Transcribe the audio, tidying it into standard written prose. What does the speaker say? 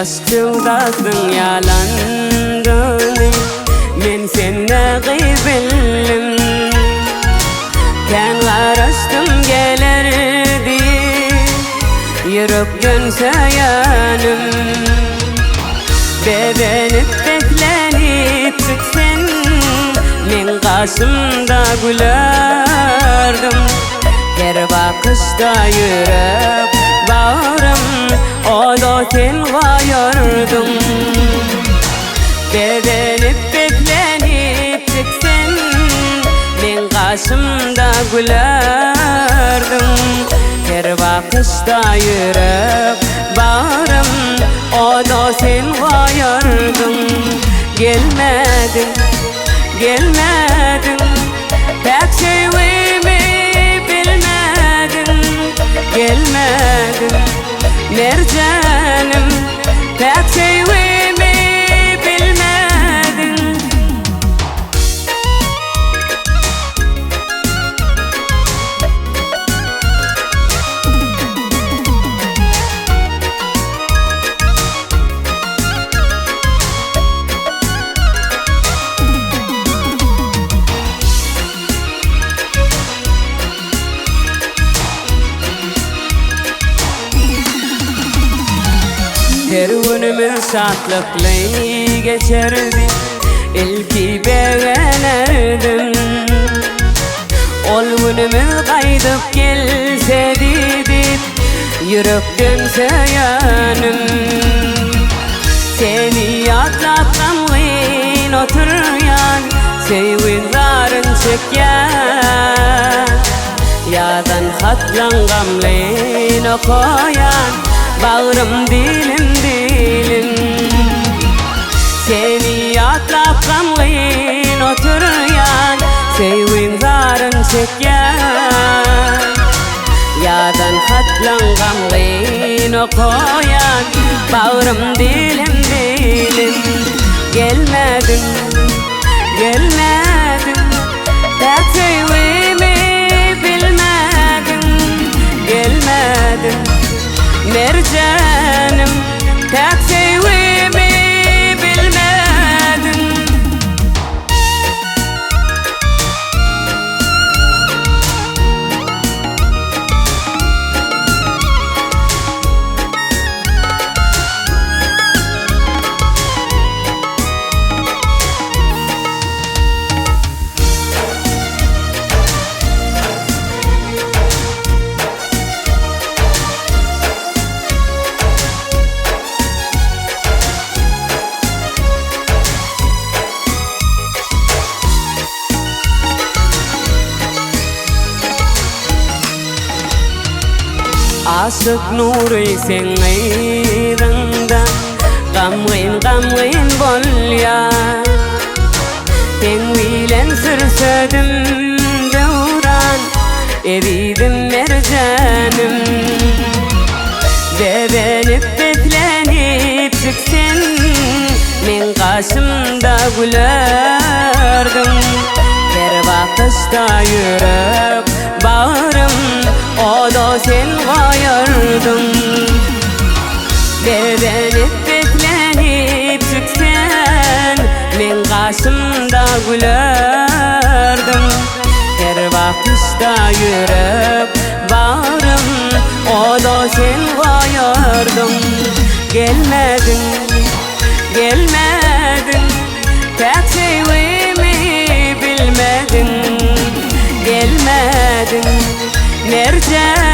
Dostluğdasın yalandığını men senne bildim. Ken karıştım gelerdi yürüp dönse yanım. Bebenip beklenip çıksen men karşımda gülerdim. Her bakışta yürüp bağrım o da sen koyurdum. Bebenip beklenip çıksan men karşımda gülerdim. Her bakışta yürüp bağrım o da sen koyurdum. Gelmedin, gelmedin, pek sevimi bilmedin. Gelmedin mercanım, pek sevimi bilmedin. Her günümüz şatlıkla geçerdi, ilki beğenirdim. Ol günümüz kaydıp gelse didip yürüp dönse yanım. Seni atlap kamgın oturyan sevin zarın çekyan. Yadan hatlan gamlin okuyan bağrım dilim dilim. Seni atlap kamgın oturyan sevin zarın çekyan. Yadan hatlan gamgın okuyan bağrım dilim dilim. Gelmedin, gelmedin, pek sevimi bilmedin. Gelmedin mercanım, pek sevimi bilmedin. Aşık nuru sen ayrında gamgın gamgın bol ya. Sen bilen sürsödüm devran eridim mercanım. Bebenip beklenip çıksan men karşımda gülerdim. Her bakışta yürüp bağrım o da sen koyurdum. Bebenip beklenip çıksan men karşımda gülerdim. Her bakışta yürüp bağrım o da sen koyurdum. Gelmedin, gelmedin, pek sevimi bilmedin. Gelmedin mercan